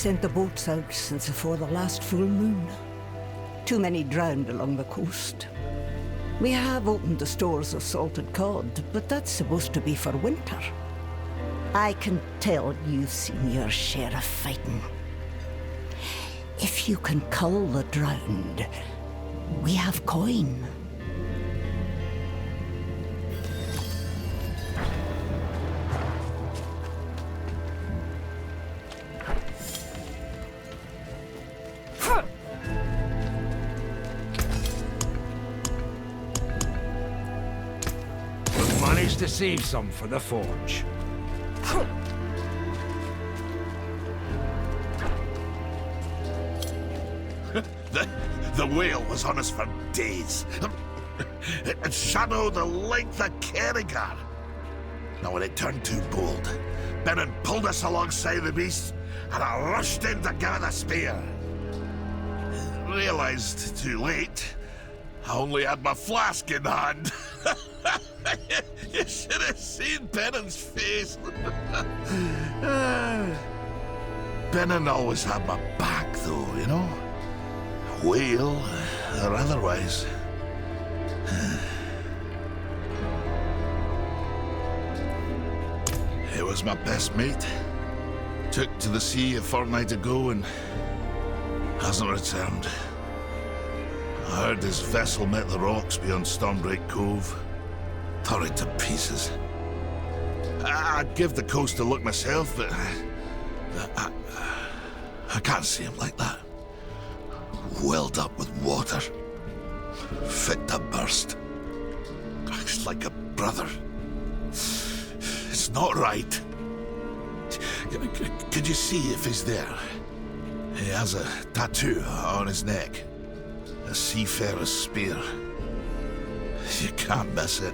sent the boats out since before the last full moon. Too many drowned along the coast. We have opened the stores of salted cod, but that's supposed to be for winter. I can tell you've seen your share of fighting. If you can cull the drowned, we have coin. We've managed to save some for the forge. The whale was on us for days. It shadowed the length of Kerrigar. Now when it turned too bold, Benin pulled us alongside the beast, and I rushed in to give it a spear. Realized too late, I only had my flask in hand. You should have seen Benin's face. Benin always had my back though, you know? Whale or otherwise. He was my best mate. Took to the sea a fortnight ago and hasn't returned. I heard his vessel met the rocks beyond Stormbreak Cove. Tore it to pieces. I'd give the coast a look myself, but I can't see him like that. Welled up with water. Fit to burst. It's like a brother. It's not right. Could you see if he's there? He has a tattoo on his neck. A seafarer's spear. You can't miss it.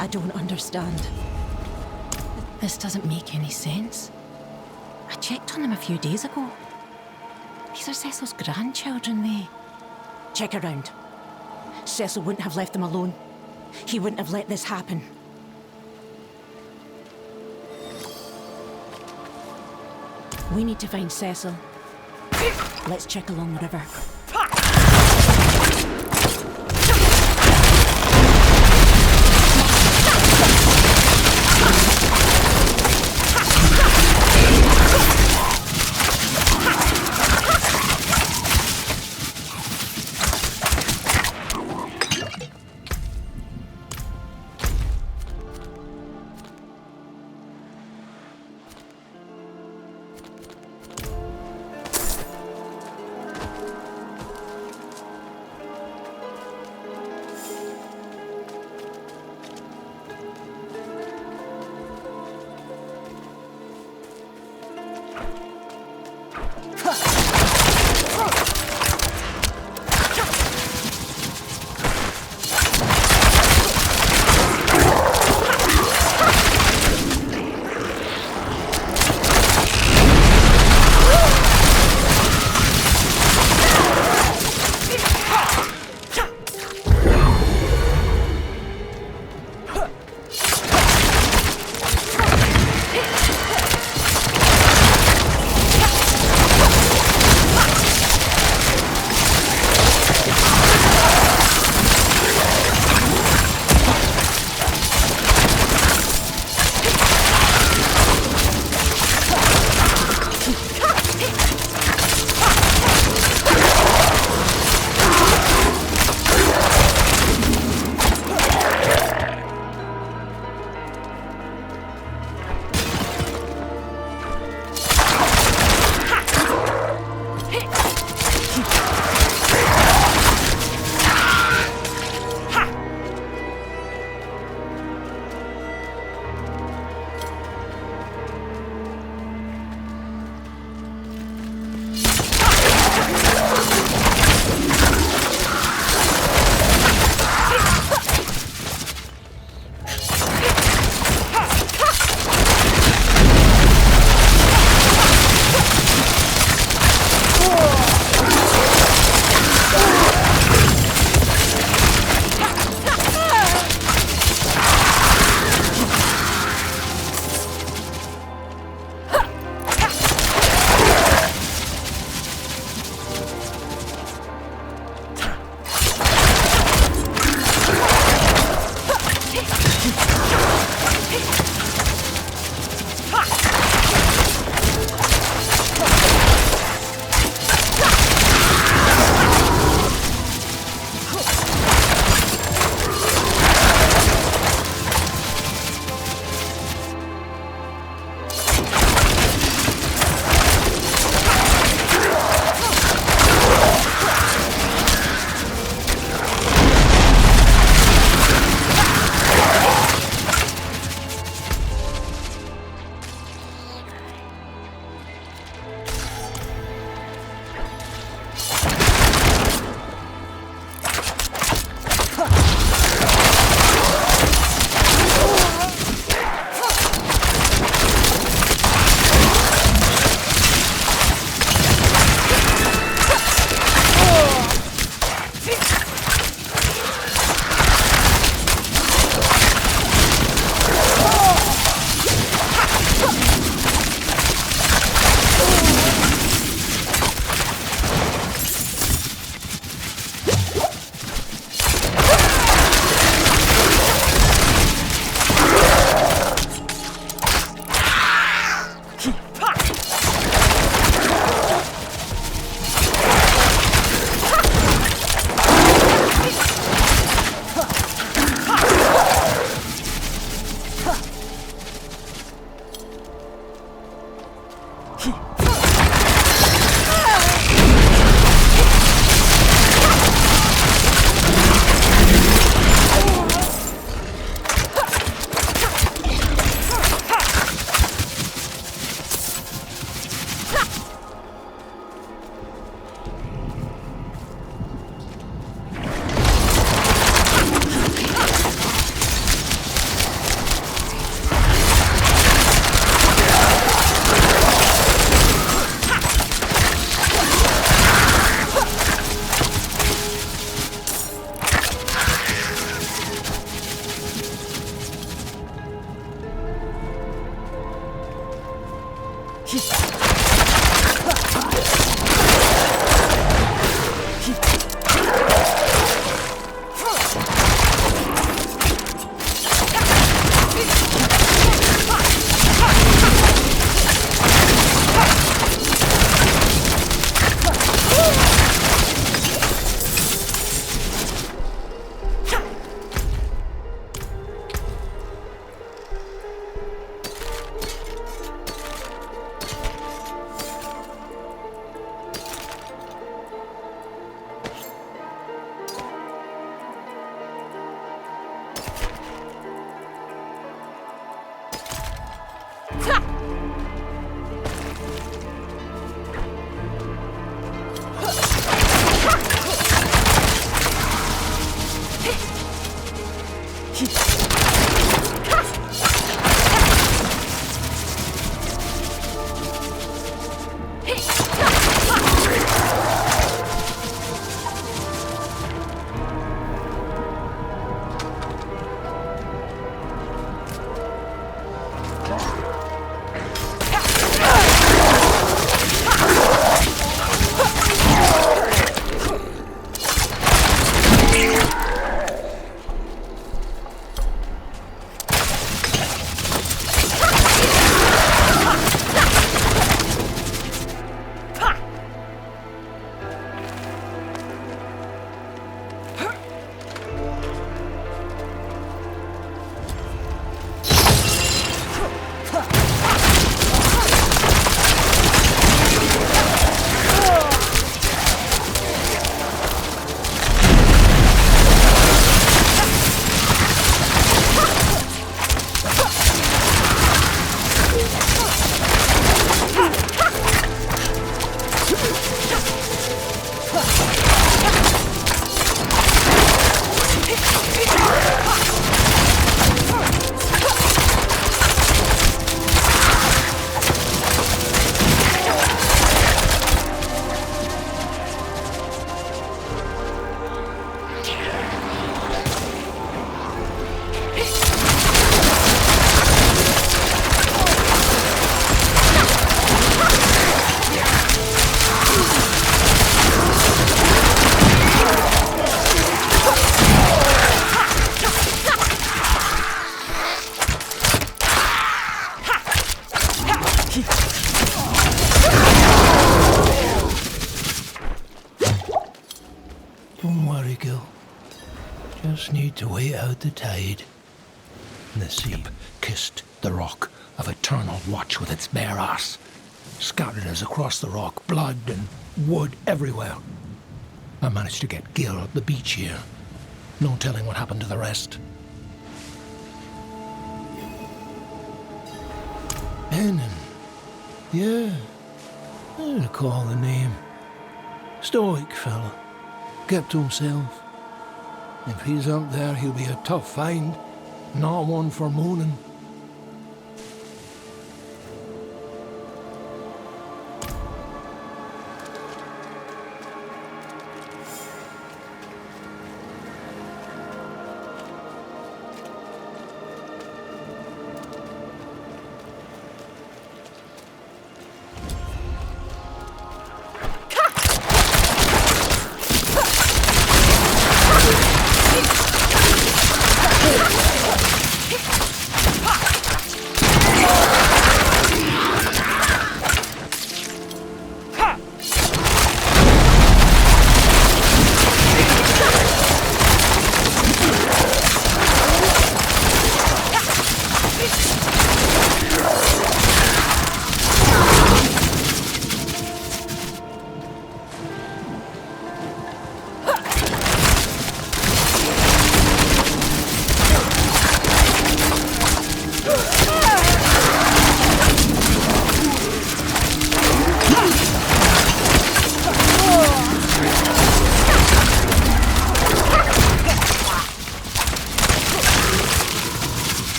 I don't understand. This doesn't make any sense. I checked on them a few days ago. These are Cecil's grandchildren, Check around. Cecil wouldn't have left them alone. He wouldn't have let this happen. We need to find Cecil. Let's check along the river. Don't worry, Gil. Just need to wait out the tide. The sea kissed the rock of eternal watch with its bare ass. Scattered us across the rock, blood and wood everywhere. I managed to get Gil at the beach here. No telling what happened to the rest. Benin. Yeah, I recall the name. Stoic fella. Kept to himself. If he's up there, he'll be a tough find. Not one for mooning.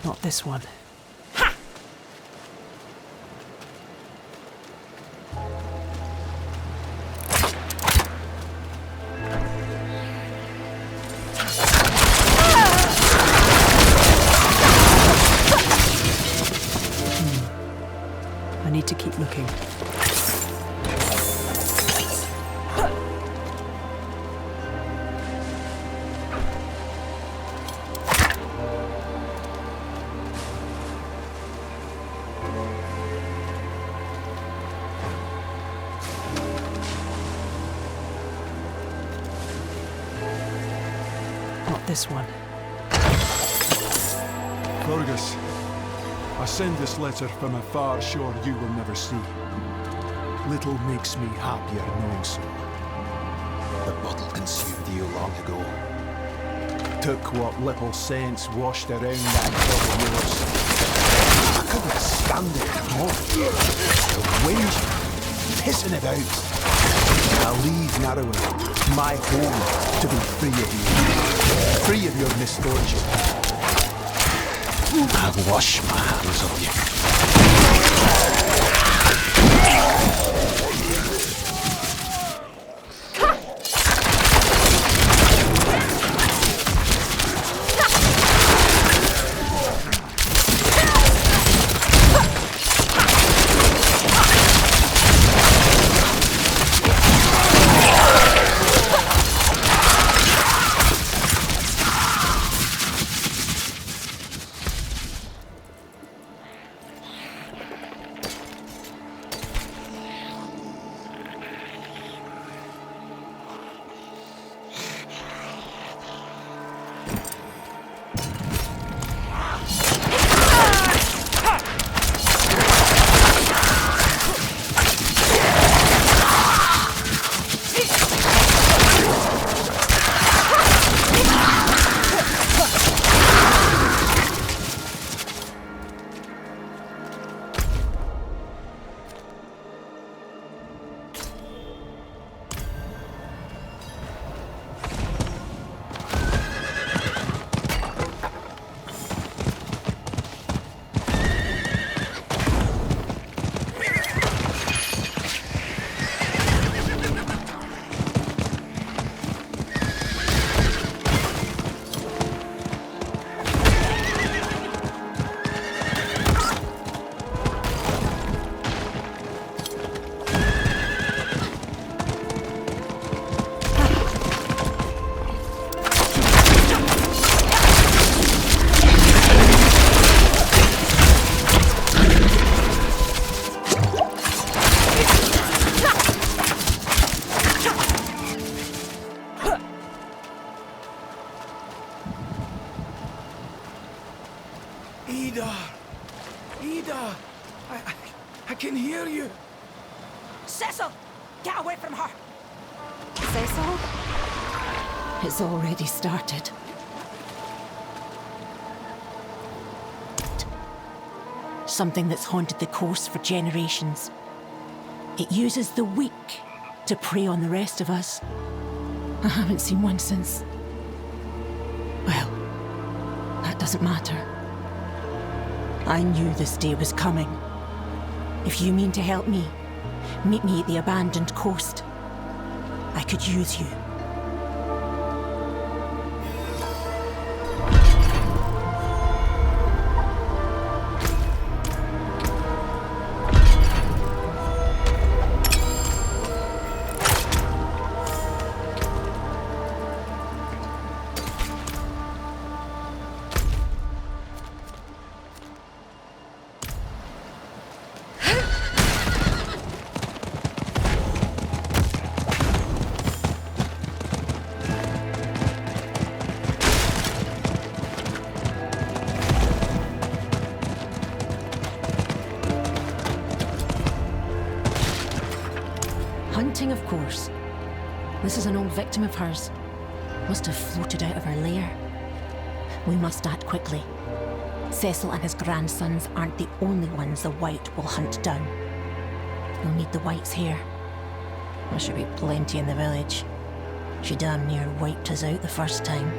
Not this one. I need to keep looking. Not this one. Fergus, I send this letter from a far shore you will never see. Little makes me happier knowing so. The bottle consumed you long ago. Took what little sense washed around that head of yours. I couldn't stand it anymore. The wage, pissing about. I leave Narrowing, my home, to be free of you. Free of your misfortune. I'll wash my hands of you. Ida! I can hear you! Cecil! Get away from her! Cecil? It's already started. Something that's haunted the coast for generations. It uses the weak to prey on the rest of us. I haven't seen one since... Well, that doesn't matter. I knew this day was coming. If you mean to help me, meet me at the abandoned coast. I could use you. Hunting, of course. This is an old victim of hers. Must have floated out of her lair. We must act quickly. Cecil and his grandsons aren't the only ones the White will hunt down. We'll need the White's hair. There should be plenty in the village. She damn near wiped us out the first time.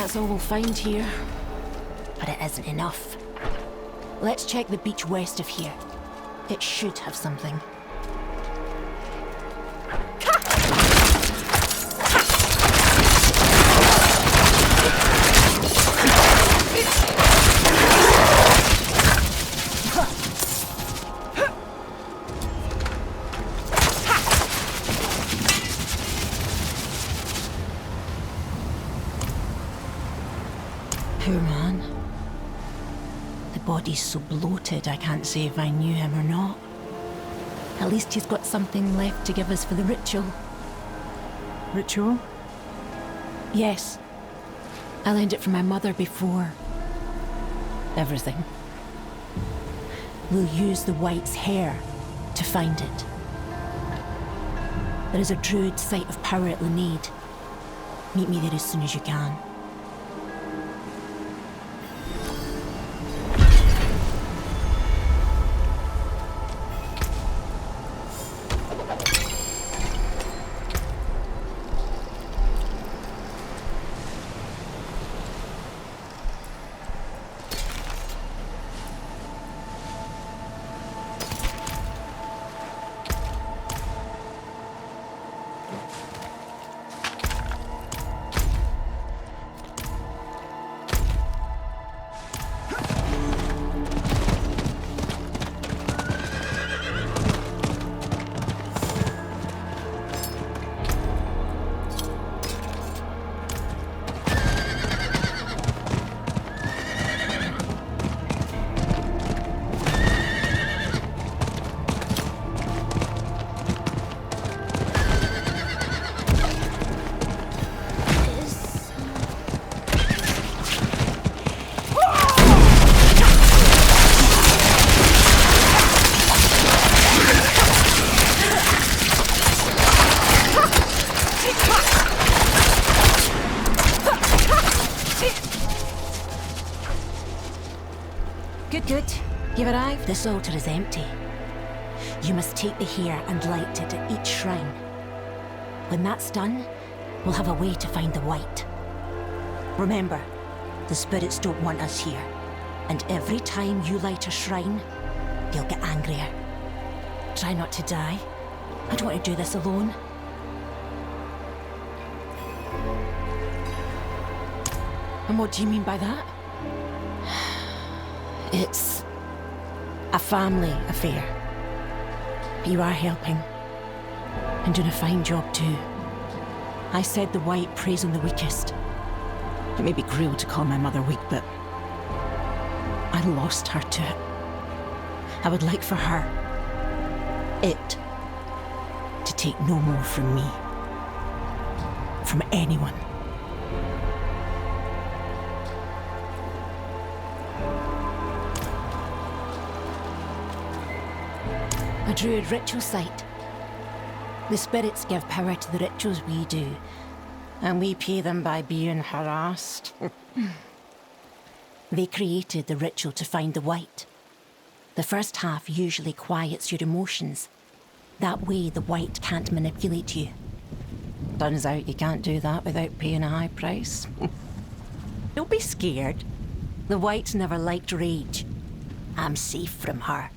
that's all we'll find here. But it isn't enough. Let's check the beach west of here. It should have something. Poor man. The body's so bloated I can't say if I knew him or not. At least he's got something left to give us for the ritual. Ritual? Yes. I learned it from my mother before. Everything. We'll use the White's hair to find it. There is a druid site of power at Lanade. Meet me there as soon as you can. Good. You've arrived. This altar is empty. You must take the hair and light it at each shrine. When that's done, we'll have a way to find the White. Remember, the spirits don't want us here. And every time you light a shrine, they'll get angrier. Try not to die. I don't want to do this alone. And what do you mean by that? It's a family affair. But you are helping. And doing a fine job too. I said the White preys on the weakest. It may be cruel to call my mother weak, but I lost her to it. I would like for her, it, to take no more from me. From anyone. A druid ritual site. The spirits give power to the rituals we do, and we pay them by being harassed. They created the ritual to find the White. The first half usually quiets your emotions. That way the White can't manipulate you. Turns out you can't do that without paying a high price. Don't be scared. The White's never liked rage. I'm safe from her.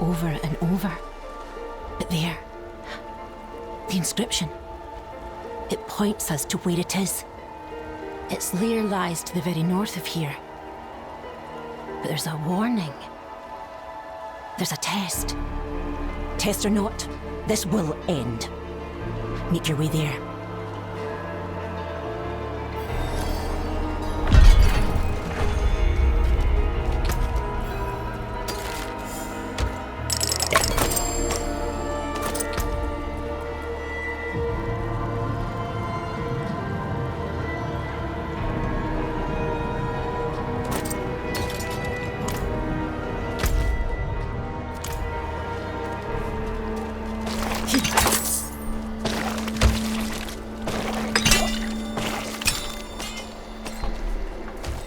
over and over. But there, the inscription. It points us to where it is. Its lair lies to the very north of here. But there's a warning. There's a test. Test or not, this will end. Make your way there.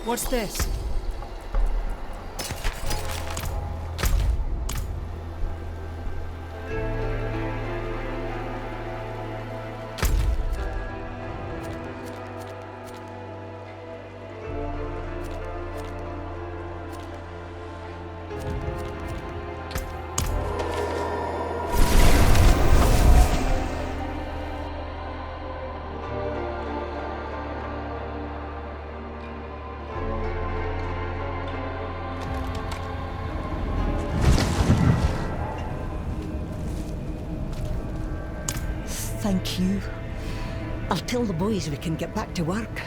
What's this? Thank you. I'll tell the boys we can get back to work.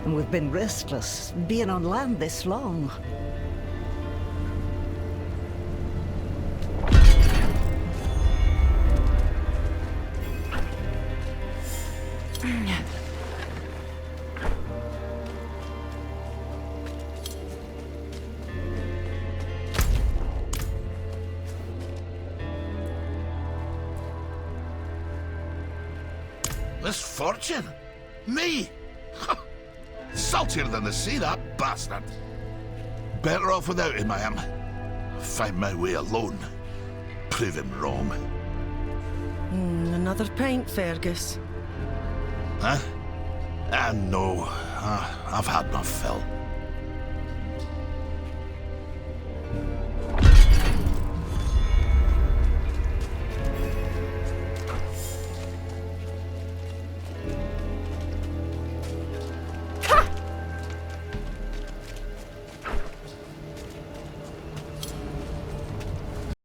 And we've been restless, being on land this long. Misfortune? Me? Saltier than the sea, that bastard. Better off without him, I am. Find my way alone. Prove him wrong. Another pint, Fergus. Huh? No. I've had my fill.